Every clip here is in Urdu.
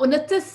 29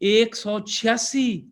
186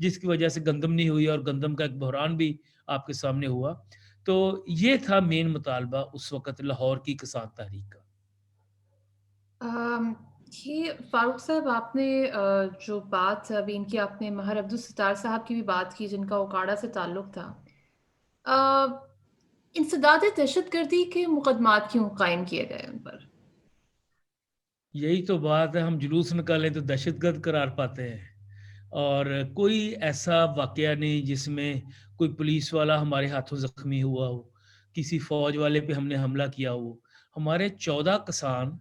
جس کی وجہ سے گندم نہیں ہوئی اور گندم کا ایک بحران بھی آپ کے سامنے ہوا. تو یہ تھا مین مطالبہ اس وقت لاہور کی کسان تحریک کا. ام، یہ فاروق صاحب آپ نے جو بات ابھی ان کی آپ نے مہر عبدالستار صاحب کی بھی بات کی جن کا اوکاڑا سے تعلق تھا. آ، انسداد دہشت گردی کے مقدمات کیوں قائم کیے گئے ان پر؟ یہی تو بات ہے, ہم جلوس نکالیں تو دہشت گرد قرار پاتے ہیں, اور کوئی ایسا واقعہ نہیں جس میں کوئی پولیس والا ہمارے ہاتھوں زخمی ہوا ہو, کسی فوج والے پہ ہم نے حملہ کیا ہو. ہمارے 14 کسان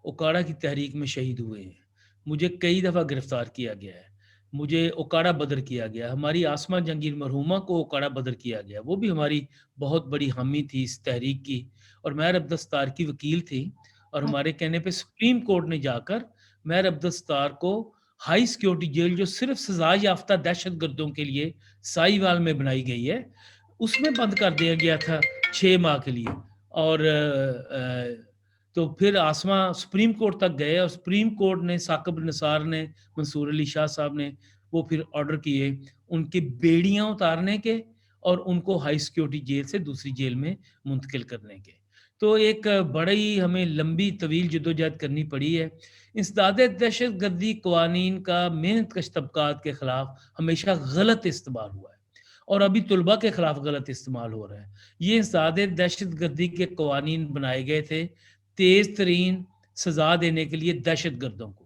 اوکاڑا کی تحریک میں شہید ہوئے ہیں. مجھے کئی دفعہ گرفتار کیا گیا ہے, مجھے اوکاڑا بدر کیا گیا. ہماری آسمہ جنگیر مرحومہ کو اوکاڑا بدر کیا گیا, وہ بھی ہماری بہت بڑی حامی تھی اس تحریک کی, اور مہر عبدالستار کی وکیل تھی. اور ہمارے کہنے پہ سپریم کورٹ نے جا کر مہر عبدالستار کو ہائی سیکیورٹی جیل, جو صرف سزا یافتہ دہشت گردوں کے لیے سائی وال میں بنائی گئی ہے, اس میں بند کر دیا گیا تھا 6 ماہ کے لیے. اور تو پھر آسمہ سپریم کورٹ تک گئے, اور سپریم کورٹ نے, ثاقب نثار نے, منصور علی شاہ صاحب نے, وہ پھر آرڈر کیے ان کی بیڑیاں اتارنے کے اور ان کو ہائی سیکیورٹی جیل سے دوسری جیل میں منتقل کرنے کے. تو ایک بڑی ہمیں لمبی طویل جدوجہد کرنی پڑی ہے. انسداد دہشت گردی قوانین کا محنت کش طبقات کے خلاف ہمیشہ غلط استعمال ہوا ہے, اور ابھی طلباء کے خلاف غلط استعمال ہو رہا ہے. یہ انسداد دہشت گردی کے قوانین بنائے گئے تھے تیز ترین سزا دینے کے لیے دہشت گردوں کو.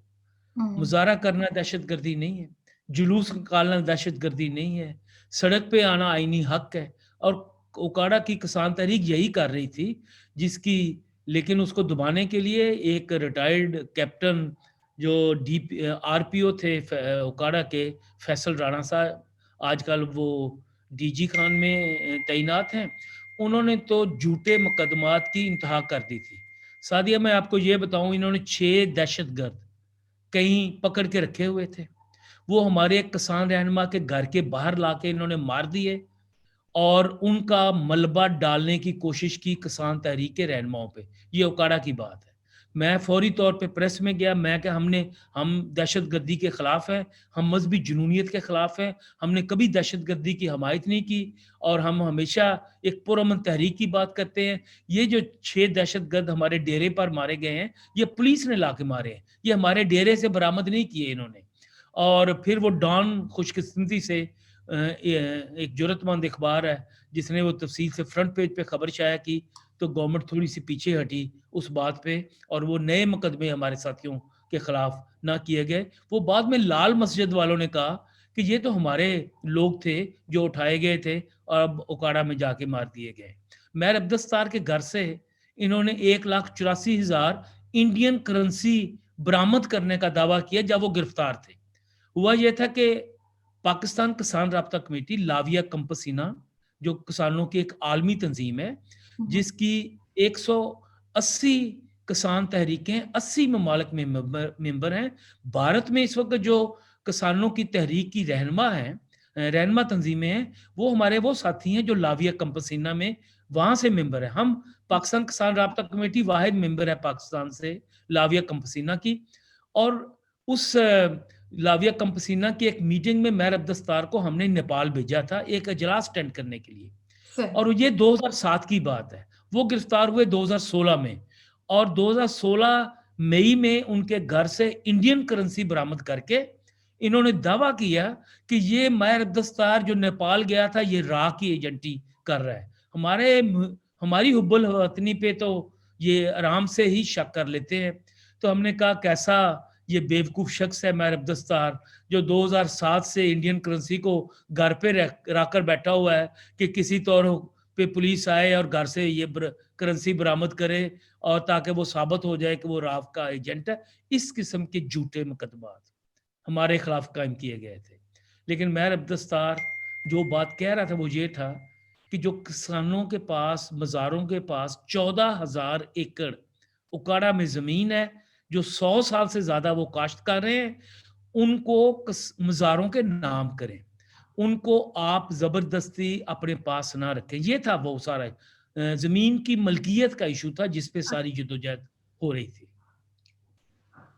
ہوں، مظاہرہ کرنا دہشت گردی نہیں ہے, جلوس نکالنا دہشت گردی نہیں ہے, سڑک پہ آنا آئینی حق ہے. اور اوکاڑا کی کسان تحریک یہی کر رہی تھی, جس کی, لیکن اس کو دبانے کے لیے ایک ریٹائرڈ کیپٹن جو آر پی او تھے اوکاڑا کے, فیصل رانا صاحب, آج کل وہ ڈی جی خان میں تعینات ہیں, انہوں نے تو جھوٹے مقدمات کی انتہا کر دی تھی. سعدیہ میں آپ کو یہ بتاؤں, انہوں نے 6 دہشت گرد کہیں پکڑ کے رکھے ہوئے تھے, وہ ہمارے ایک کسان رہنما کے گھر کے باہر لا کے انہوں نے مار دیے, اور ان کا ملبہ ڈالنے کی کوشش کی کسان تحریک کے رہنماؤں پہ. یہ اوکاڑا کی بات ہے. میں فوری طور پہ پریس میں گیا, میں کہ ہم دہشت گردی کے خلاف ہیں, ہم مذہبی جنونیت کے خلاف ہیں, ہم نے کبھی دہشت گردی کی حمایت نہیں کی, اور ہم ہمیشہ ایک پرامن تحریک کی بات کرتے ہیں. یہ جو 6 دہشت گرد ہمارے ڈیرے پر مارے گئے ہیں, یہ پولیس نے لا کے مارے ہیں, یہ ہمارے ڈیرے سے برآمد نہیں کیے انہوں نے. اور پھر وہ ڈان خوش قسمتی سے ایک جرت مند اخبار ہے جس نے وہ تفصیل سے فرنٹ پیج پہ خبر شائع کی, تو گورنمنٹ تھوڑی سی پیچھے ہٹی اس بات پہ, اور وہ نئے مقدمے ہمارے ساتھیوں کے خلاف نہ کیے گئے. وہ بعد میں لال مسجد والوں نے کہا کہ یہ تو ہمارے لوگ تھے جو اٹھائے گئے تھے اور اب اوکاڑا میں جا کے مار دیے گئے. مہر عبدالستار کے گھر سے انہوں نے 1,84,000 انڈین کرنسی برآمد کرنے کا دعویٰ کیا جب وہ گرفتار تھے. ہوا یہ تھا کہ پاکستان کسان رابطہ کمیٹی, لاویہ کمپسینا, جو کسانوں کی ایک عالمی تنظیم ہے جس کی 180 کسان تحریکیں 80 ممالک میں ممبر ہیں. بھارت میں اس وقت جو کسانوں کی تحریک کی رہنما تنظیمیں ہیں, وہ ہمارے وہ ساتھی ہیں جو لاویہ کمپسینا میں وہاں سے ممبر ہیں. ہم پاکستان کسان رابطہ کمیٹی واحد ممبر ہے پاکستان سے لاویہ کمپسینا کی, اور اس لاویہ کمپسینا کی ایک میٹنگ میں مہر عبدالستار کو ہم نے نیپال بھیجا تھا ایک اجلاس اٹینڈ کرنے کے لیے, اور یہ 2007 کی بات ہے. وہ گرفتار ہوئے 2016 میں, اور 2016 مئی میں ان کے گھر سے انڈین کرنسی برآمد کر کے انہوں نے دعویٰ کیا کہ یہ مہر عبدالستار جو نیپال گیا تھا یہ راہ کی ایجنٹی کر رہا ہے. ہماری حب الوطنی پہ تو یہ آرام سے ہی شک کر لیتے ہیں. تو ہم نے کہا کیسا یہ بیوقوف شخص ہے مہر عبدالستار, جو 2007 سے انڈین کرنسی کو گھر پہ رکھ کر بیٹھا ہوا ہے کہ کسی طور پہ پولیس آئے اور گھر سے یہ کرنسی برآمد کرے, اور تاکہ وہ ثابت ہو جائے کہ وہ راف کا ایجنٹ ہے. اس قسم کے جھوٹے مقدمات ہمارے خلاف قائم کیے گئے تھے. لیکن مہر عبدالستار جو بات کہہ رہا تھا وہ یہ تھا کہ جو کسانوں کے پاس, مزاروں کے پاس 14,000 ایکڑ اوکاڑا میں زمین ہے, جو 100 سال سے زیادہ وہ کاشت کر رہے ہیں, ان کو مزاروں کے نام کریں, ان کو آپ زبردستی اپنے پاس نہ رکھیں. یہ تھا وہ سارا زمین کی ملکیت کا ایشو تھا جس پہ ساری جدوجہد ہو رہی تھی.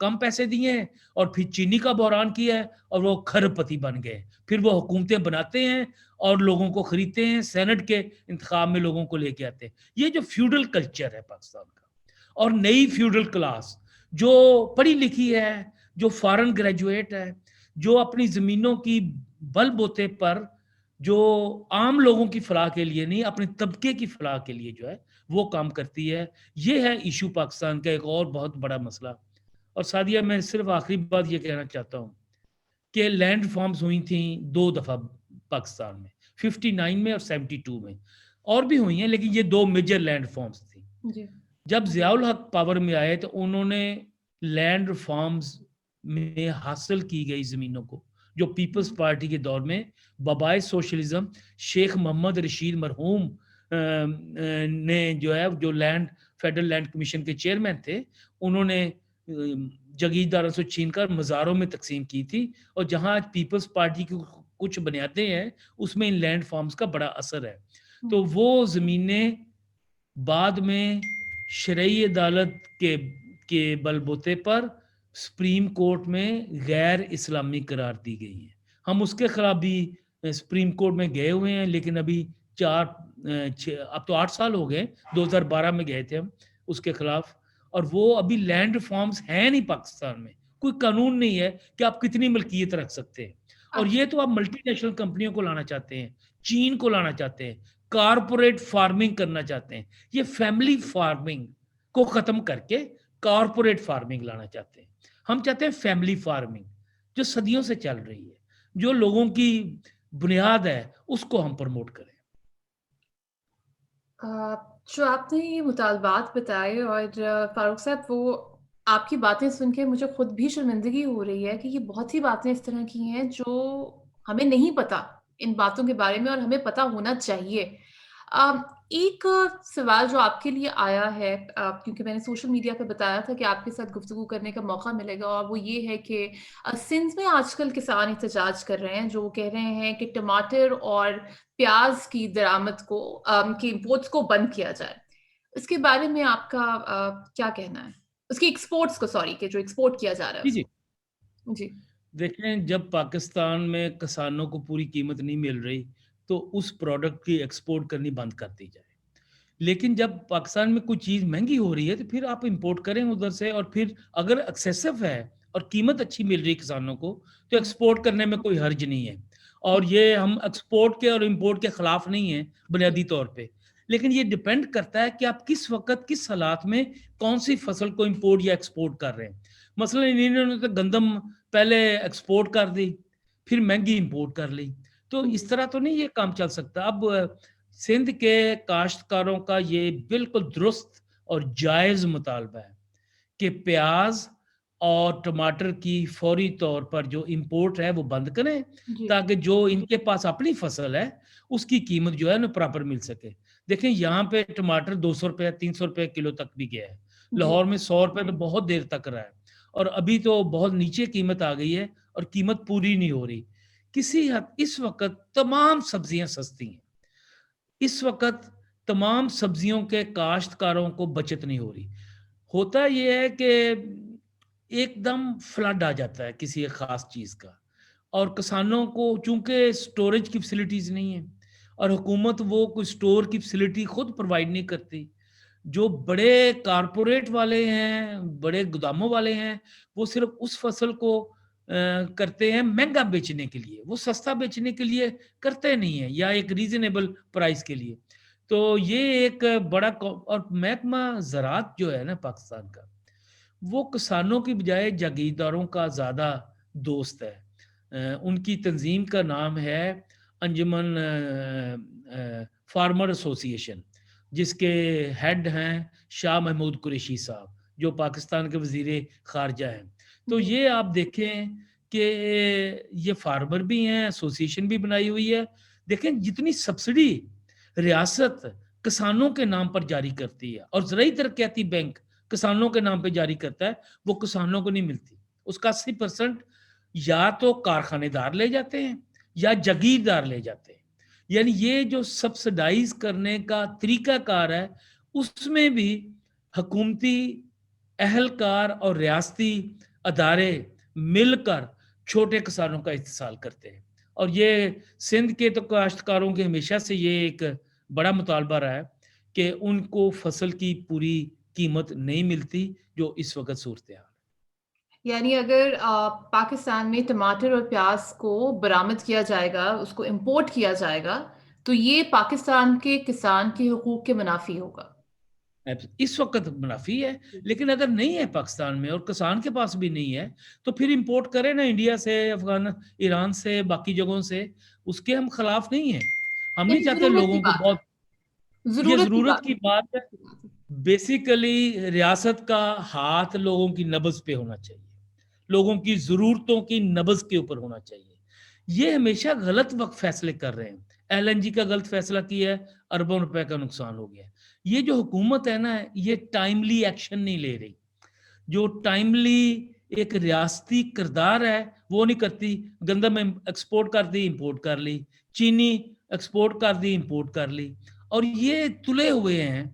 کم پیسے دیے ہیں اور پھر چینی کا بحران کیا ہے اور وہ کھرب پتی بن گئے. پھر وہ حکومتیں بناتے ہیں اور لوگوں کو خریدتے ہیں, سینٹ کے انتخاب میں لوگوں کو لے کے آتے ہیں. یہ جو فیوڈل کلچر ہے پاکستان کا, اور نئی فیوڈل کلاس جو پڑھی لکھی ہے, جو فارن گریجویٹ ہے, جو اپنی زمینوں کی بل بوتے پر جو عام لوگوں کی فلاح کے لیے نہیں, اپنے طبقے کی فلاح کے لیے جو ہے وہ کام کرتی ہے. یہ ہے ایشو پاکستان کا ایک اور بہت بڑا مسئلہ. اور سعدیہ, میں صرف آخری بات یہ کہنا چاہتا ہوں کہ لینڈ ریفارمز ہوئی تھیں 2 دفعہ پاکستان میں, 59 میں اور 72 میں, اور بھی ہوئی ہیں, لیکن یہ 2 میجر لینڈ ریفارمز تھیں. جی جب ضیاء الحق پاور میں آئے تو انہوں نے لینڈ ریفارمز میں حاصل کی گئی زمینوں کو, جو پیپلز پارٹی کے دور میں بابائے سوشلزم شیخ محمد رشید مرحوم نے جو ہے, جو فیڈرل لینڈ کمیشن کے چیئرمین تھے, انہوں نے جگیرداروں سے چھین کر مزاروں میں تقسیم کی تھی. اور جہاں آج پیپلز پارٹی کی کچھ بنیادیں ہیں, اس میں ان لینڈ فارمز کا بڑا اثر ہے. تو وہ زمینیں بعد میں شرعی عدالت کے بل بوتے پر سپریم کورٹ میں غیر اسلامی قرار دی گئی ہیں. ہم اس کے خلاف بھی سپریم کورٹ میں گئے ہوئے ہیں, لیکن ابھی اب تو 8 سال ہو گئے, 2012 میں گئے تھے ہم اس کے خلاف. اور وہ ابھی لینڈ ریفارمز ہیں نہیں پاکستان میں, کوئی قانون نہیں ہے کہ آپ کتنی ملکیت رکھ سکتے ہیں. اور یہ تو آپ ملٹی نیشنل کمپنیوں کو لانا چاہتے ہیں, چین کو لانا چاہتے ہیں, کارپوریٹ فارمنگ کرنا چاہتے ہیں. یہ فیملی فارمنگ کو ختم کر کے کارپوریٹ فارمنگ لانا چاہتے ہیں. ہم چاہتے ہیں فیملی فارمنگ جو صدیوں سے چل رہی ہے, جو لوگوں کی بنیاد ہے, اس کو ہم پروموٹ کریں. جو آپ نے یہ مطالبات بتائے, اور فاروق صاحب, وہ آپ کی باتیں سن کے مجھے خود بھی شرمندگی ہو رہی ہے کہ یہ بہت سی باتیں اس طرح کی ہیں جو ہمیں نہیں پتا ان باتوں کے بارے میں, اور ہمیں پتا ہونا چاہیے. ایک سوال جو آپ کے لیے آیا ہے, کیونکہ میں نے سوشل میڈیا پہ بتایا تھا کہ آپ کے ساتھ گفتگو کرنے کا موقع ملے گا, اور وہ یہ ہے کہ سندھ میں آج کل کسان احتجاج کر رہے ہیں, جو کہہ رہے ہیں کہ ٹماٹر اور پیاز کی درآمد کو کی امپورٹس کو بند کیا جائے. اس کے بارے میں آپ کا کیا کہنا ہے؟ اس کی ایکسپورٹس کو, سوری, کہ جو ایکسپورٹ کیا جا رہا ہے. جی جی دیکھیں, جب پاکستان میں کسانوں کو پوری قیمت نہیں مل رہی تو اس پروڈکٹ کی ایکسپورٹ کرنی بند کر دی جائے. لیکن جب پاکستان میں کوئی چیز مہنگی ہو رہی ہے تو پھر آپ امپورٹ کریں ادھر سے, اور پھر اگر ایکسیسو ہے اور قیمت اچھی مل رہی ہے کسانوں کو تو ایکسپورٹ کرنے میں کوئی حرج نہیں ہے. اور یہ ہم ایکسپورٹ کے اور امپورٹ کے خلاف نہیں ہیں بنیادی طور پہ, لیکن یہ ڈیپینڈ کرتا ہے کہ آپ کس وقت کس حالات میں کون سی فصل کو امپورٹ یا ایکسپورٹ کر رہے ہیں. مثلا انہوں نے تو گندم پہلے ایکسپورٹ کر دی, پھر مہنگی امپورٹ کر لی, تو اس طرح تو نہیں یہ کام چل سکتا. اب سندھ کے کاشتکاروں کا یہ بالکل درست اور جائز مطالبہ ہے کہ پیاز اور ٹماٹر کی فوری طور پر جو امپورٹ ہے وہ بند کریں, تاکہ جو ان کے پاس اپنی فصل ہے اس کی قیمت جو ہے نا پراپر مل سکے. دیکھیں, یہاں پہ ٹماٹر 200 روپے 300 روپے کلو تک بھی گیا ہے, لاہور میں 100 روپے تو بہت دیر تک رہا ہے, اور ابھی تو بہت نیچے قیمت آ گئی ہے اور قیمت پوری نہیں ہو رہی. کسی حد اس وقت تمام سبزیاں سستی ہیں, اس وقت تمام سبزیوں کے کاشتکاروں کو بچت نہیں ہو رہی. ہوتا یہ ہے کہ ایک دم فلڈ آ جاتا ہے کسی ایک خاص چیز کا, اور کسانوں کو چونکہ سٹوریج کی فیسلٹیز نہیں ہیں, اور حکومت وہ کوئی سٹور کی فیسلٹی خود پرووائڈ نہیں کرتی. جو بڑے کارپوریٹ والے ہیں, بڑے گوداموں والے ہیں, وہ صرف اس فصل کو کرتے ہیں مہنگا بیچنے کے لیے, وہ سستا بیچنے کے لیے کرتے نہیں ہیں, یا ایک ریزنیبل پرائس کے لیے. تو یہ ایک بڑا, اور محکمہ زراعت جو ہے نا پاکستان کا, وہ کسانوں کی بجائے جاگیرداروں کا زیادہ دوست ہے. ان کی تنظیم کا نام ہے انجمن فارمر ایسوسی ایشن, جس کے ہیڈ ہیں شاہ محمود قریشی صاحب, جو پاکستان کے وزیر خارجہ ہیں. تو یہ آپ دیکھیں کہ یہ فارمر بھی ہیں, ایسوسی ایشن بھی بنائی ہوئی ہے. دیکھیں جتنی سبسڈی ریاست کسانوں کے نام پر جاری کرتی ہے اور زرعی ترقیاتی بینک کسانوں کے نام پہ جاری کرتا ہے, وہ کسانوں کو نہیں ملتی. اس کا 80% یا تو کارخانے دار لے جاتے ہیں یا جگیردار لے جاتے ہیں. یعنی یہ جو سبسڈائز کرنے کا طریقہ کار ہے, اس میں بھی حکومتی اہلکار اور ریاستی ادارے مل کر چھوٹے کسانوں کا استحصال کرتے ہیں. اور یہ سندھ کے تو کاشتکاروں کے ہمیشہ سے یہ ایک بڑا مطالبہ رہا ہے کہ ان کو فصل کی پوری قیمت نہیں ملتی جو اس وقت صورتحال. یعنی اگر پاکستان میں ٹماٹر اور پیاز کو برآمد کیا جائے گا، اس کو امپورٹ کیا جائے گا، تو یہ پاکستان کے کسان کے حقوق کے منافی ہوگا. اس وقت منافی ہے، لیکن اگر نہیں ہے پاکستان میں اور کسان کے پاس بھی نہیں ہے تو پھر امپورٹ کرے نا انڈیا سے، افغان، ایران سے، باقی جگہوں سے. اس کے ہم خلاف نہیں ہیں. ہم نہیں یعنی چاہتے ضرورت کی لوگوں کو بات بہت، ہے، یہ ضرورت کی ضرورت بات کی بات ہے. بیسیکلی ریاست کا ہاتھ لوگوں کی نبض پہ ہونا چاہیے، لوگوں کی ضرورتوں کی نبض کے اوپر ہونا چاہیے. یہ ہمیشہ غلط وقت فیصلے کر رہے ہیں. ایل این جی کا غلط فیصلہ کیا ہے، اربوں روپے کا نقصان ہو گیا. یہ جو حکومت ہے نا، یہ ٹائملی ایکشن نہیں لے رہی. جو ٹائملی ایک ریاستی کردار ہے وہ نہیں کرتی. گندم ایکسپورٹ کر دی، امپورٹ کر لی. چینی ایکسپورٹ کر دی، امپورٹ کر لی. اور یہ تلے ہوئے ہیں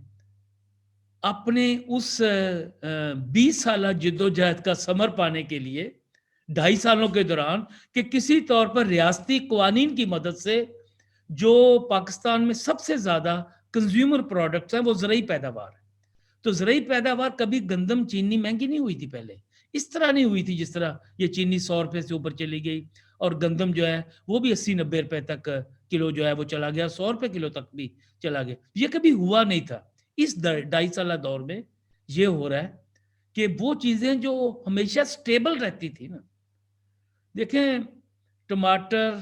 اپنے اس 20 سالہ جدوجہد کا ثمر پانے کے لیے 2.5 سالوں کے دوران، کہ کسی طور پر ریاستی قوانین کی مدد سے جو پاکستان میں سب سے زیادہ کنزیومر پروڈکٹس ہیں وہ زرعی پیداوار ہے. تو زرعی پیداوار کبھی گندم چینی مہنگی نہیں ہوئی تھی پہلے، اس طرح نہیں ہوئی تھی جس طرح یہ چینی 100 روپے سے اوپر چلی گئی، اور گندم جو ہے وہ بھی 80-90 روپے تک کلو جو ہے وہ چلا گیا، 100 روپے کلو تک بھی چلا گیا. یہ کبھی ہوا نہیں تھا. اس 2.5 سالہ دور میں یہ ہو رہا ہے کہ وہ چیزیں جو ہمیشہ سٹیبل رہتی تھی نا، دیکھیں ٹماٹر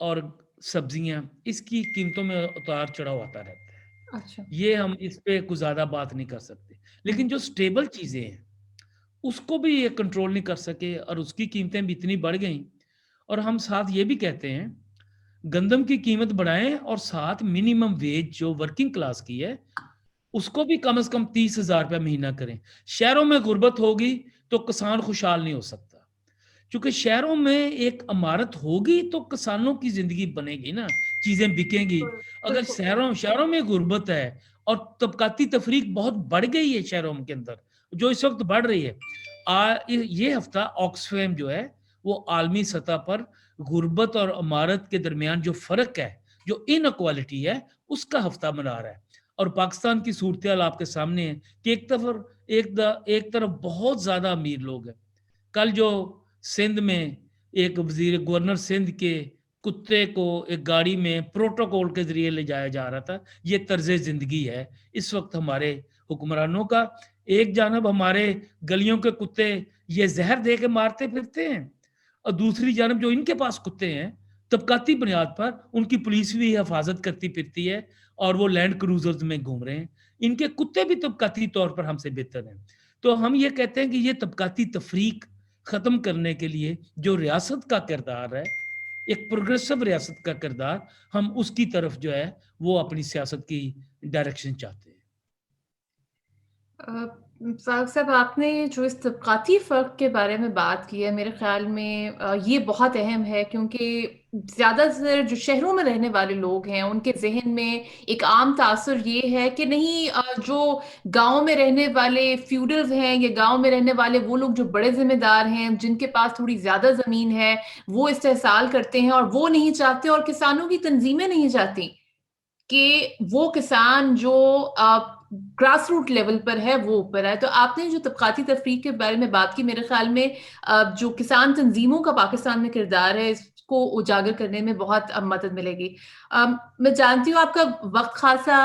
اور سبزیاں، اس کی قیمتوں میں اتار چڑھاؤ آتا رہتا ہے. اچھا. یہ ہم اس پہ کچھ زیادہ بات نہیں کر سکتے. لیکن جو سٹیبل چیزیں ہیں اس کو بھی یہ کنٹرول نہیں کر سکے اور اس کی قیمتیں بھی اتنی بڑھ گئیں. اور ہم ساتھ یہ بھی کہتے ہیں گندم کی قیمت بڑھائیں اور ساتھ منیمم ویج جو ورکنگ کلاس کی ہے اس کو بھی کم از کم 30,000 روپے مہینہ کریں. شہروں میں غربت ہوگی تو کسان خوشحال نہیں ہو سکتا، کیونکہ شہروں میں ایک عمارت ہوگی تو کسانوں کی زندگی بنے گی نا، چیزیں بکیں گی. اگر شہروں میں غربت ہے اور طبقاتی تفریق بہت بڑھ گئی ہے شہروں کے اندر، جو اس وقت بڑھ رہی ہے. یہ ہفتہ آکسفیم جو ہے وہ عالمی سطح پر غربت اور عمارت کے درمیان جو فرق ہے، جو ان اکوالٹی ہے، اس کا ہفتہ منا رہا ہے. اور پاکستان کی صورتحال آپ کے سامنے ہے کہ ایک طرف بہت زیادہ امیر لوگ ہیں. کل جو سندھ میں ایک گورنر سندھ کے کتے کو ایک گاڑی میں پروٹوکول کے ذریعے لے جایا جا رہا تھا، یہ طرز زندگی ہے اس وقت ہمارے حکمرانوں کا. ایک جانب ہمارے گلیوں کے کتے یہ زہر دے کے مارتے پھرتے ہیں، اور دوسری جانب جو ان کے پاس کتے ہیں طبقاتی بنیاد پر ان کی پولیس بھی حفاظت کرتی پھرتی ہے اور وہ لینڈ کروزرز میں گھوم رہے ہیں. ان کے کتے بھی طبقاتی طور پر ہم سے بہتر ہیں. تو ہم یہ کہتے ہیں کہ یہ طبقاتی تفریق ختم کرنے کے لیے جو ریاست کا کردار ہے، ایک پروگریسو ریاست کا کردار، ہم اس کی طرف جو ہے وہ اپنی سیاست کی ڈائریکشن چاہتے ہیں. فاروق صاحب، آپ نے جو اس طبقاتی فرق کے بارے میں بات کی ہے، میرے خیال میں یہ بہت اہم ہے، کیونکہ زیادہ تر جو شہروں میں رہنے والے لوگ ہیں ان کے ذہن میں ایک عام تاثر یہ ہے کہ نہیں، جو گاؤں میں رہنے والے فیوڈلز ہیں یا گاؤں میں رہنے والے وہ لوگ جو بڑے ذمہ دار ہیں، جن کے پاس تھوڑی زیادہ زمین ہے، وہ استحصال کرتے ہیں، اور وہ نہیں چاہتے، اور کسانوں کی تنظیمیں نہیں چاہتی کہ وہ کسان جو گراس روٹ لیول پر ہے وہ اوپر ہے. تو آپ نے جو طبقاتی تفریق کے بارے میں بات کی، میرے خیال میں جو کسان تنظیموں کا پاکستان میں کردار ہے اس کو اجاگر کرنے میں بہت مدد ملے گی. میں جانتی ہوں آپ کا وقت خاصا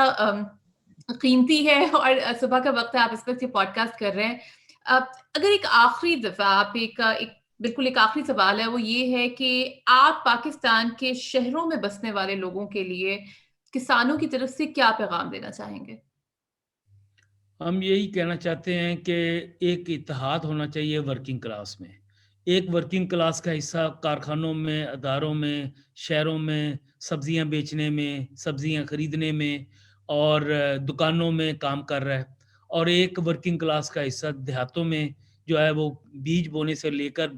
قیمتی ہے اور صبح کا وقت ہے، آپ اس وقت یہ پوڈ کاسٹ کر رہے ہیں. اگر ایک آخری دفعہ آپ بالکل ایک آخری سوال ہے، وہ یہ ہے کہ آپ پاکستان کے شہروں میں بسنے والے لوگوں کے لیے کسانوں کی طرف سے کیا پیغام دینا چاہیں گے؟ ہم یہی کہنا چاہتے ہیں کہ ایک اتحاد ہونا چاہیے ورکنگ کلاس میں. ایک ورکنگ کلاس کا حصہ کارخانوں میں، اداروں میں، شہروں میں سبزیاں بیچنے میں، سبزیاں خریدنے میں اور دکانوں میں کام کر رہا ہے. اور ایک ورکنگ کلاس کا حصہ دیہاتوں میں جو ہے وہ بیج بونے سے لے کر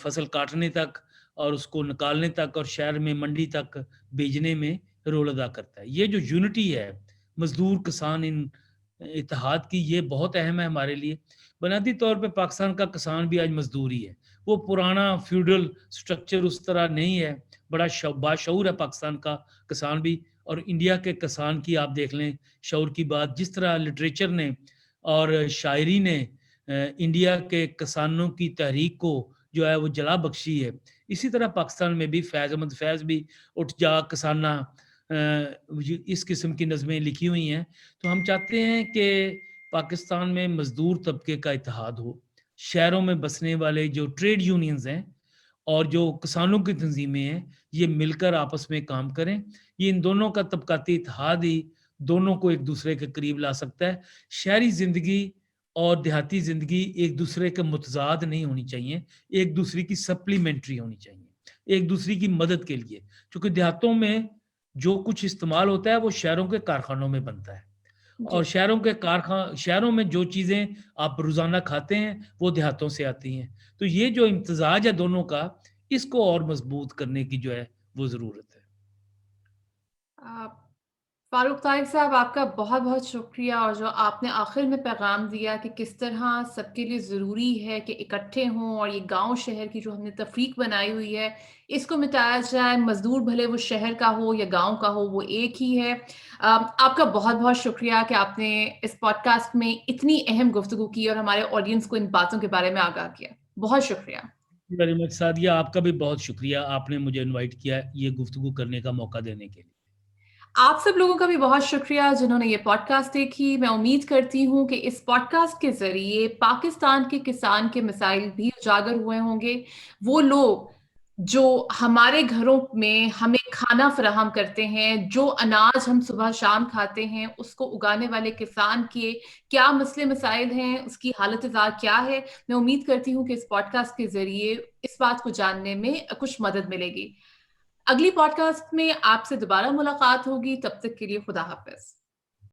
فصل کاٹنے تک اور اس کو نکالنے تک اور شہر میں منڈی تک بیچنے میں رول ادا کرتا ہے. یہ جو یونٹی ہے مزدور کسان ان اتحاد کی یہ بہت اہم ہے ہمارے لیے. بنیادی طور پہ پاکستان کا کسان بھی آج مزدور ہی ہے. وہ پرانا فیوڈل سٹرکچر اس طرح نہیں ہے. بڑا باشعور ہے پاکستان کا کسان بھی. اور انڈیا کے کسان کی آپ دیکھ لیں شعور کی بات, جس طرح لٹریچر نے اور شاعری نے انڈیا کے کسانوں کی تحریک کو جو ہے وہ جلا بخشی ہے, اسی طرح پاکستان میں بھی فیض احمد فیض بھی اٹھ جا کسانہ اس قسم کی نظمیں لکھی ہوئی ہیں. تو ہم چاہتے ہیں کہ پاکستان میں مزدور طبقے کا اتحاد ہو. شہروں میں بسنے والے جو ٹریڈ یونینز ہیں اور جو کسانوں کی تنظیمیں ہیں, یہ مل کر آپس میں کام کریں. یہ ان دونوں کا طبقاتی اتحاد ہی دونوں کو ایک دوسرے کے قریب لا سکتا ہے. شہری زندگی اور دیہاتی زندگی ایک دوسرے کے متضاد نہیں ہونی چاہیے, ایک دوسرے کی سپلیمنٹری ہونی چاہیے, ایک دوسرے کی مدد کے لیے. کیونکہ دیہاتوں میں جو کچھ استعمال ہوتا ہے وہ شہروں کے کارخانوں میں بنتا ہے, اور جی شہروں میں جو چیزیں آپ روزانہ کھاتے ہیں وہ دیہاتوں سے آتی ہیں. تو یہ جو امتزاج ہے دونوں کا, اس کو اور مضبوط کرنے کی جو ہے وہ ضرورت ہے. فاروق طاہر صاحب آپ کا بہت بہت شکریہ, اور جو آپ نے آخر میں پیغام دیا کہ کس طرح سب کے لیے ضروری ہے کہ اکٹھے ہوں, اور یہ گاؤں شہر کی جو ہم نے تفریق بنائی ہوئی ہے اس کو مٹایا جائے. مزدور بھلے وہ شہر کا ہو یا گاؤں کا ہو, وہ ایک ہی ہے. آپ کا بہت بہت شکریہ کہ آپ نے اس پوڈ کاسٹ میں اتنی اہم گفتگو کی اور ہمارے آڈینس کو ان باتوں کے بارے میں آگاہ کیا. بہت شکریہ. ویری مچ سعدیہ, آپ کا بھی بہت شکریہ, آپ نے مجھے انوائٹ کیا یہ گفتگو کرنے کا موقع دینے کے لیے. آپ سب لوگوں کا بھی بہت شکریہ جنہوں نے یہ پوڈ کاسٹ دیکھی. میں امید کرتی ہوں کہ اس پوڈ کاسٹ کے ذریعے پاکستان کے کسان کے مسائل بھی اجاگر ہوئے ہوں گے. وہ لوگ جو ہمارے گھروں میں ہمیں کھانا فراہم کرتے ہیں, جو اناج ہم صبح شام کھاتے ہیں, اس کو اگانے والے کسان کے کیا مسئلے مسائل ہیں, اس کی حالت زار کیا ہے. میں امید کرتی ہوں کہ اس پوڈ کاسٹ کے ذریعے اس بات کو جاننے میں کچھ مدد ملے گی. اگلی پوڈ کاسٹ میں آپ سے دوبارہ ملاقات ہوگی. تب تک کے لیے خدا حافظ.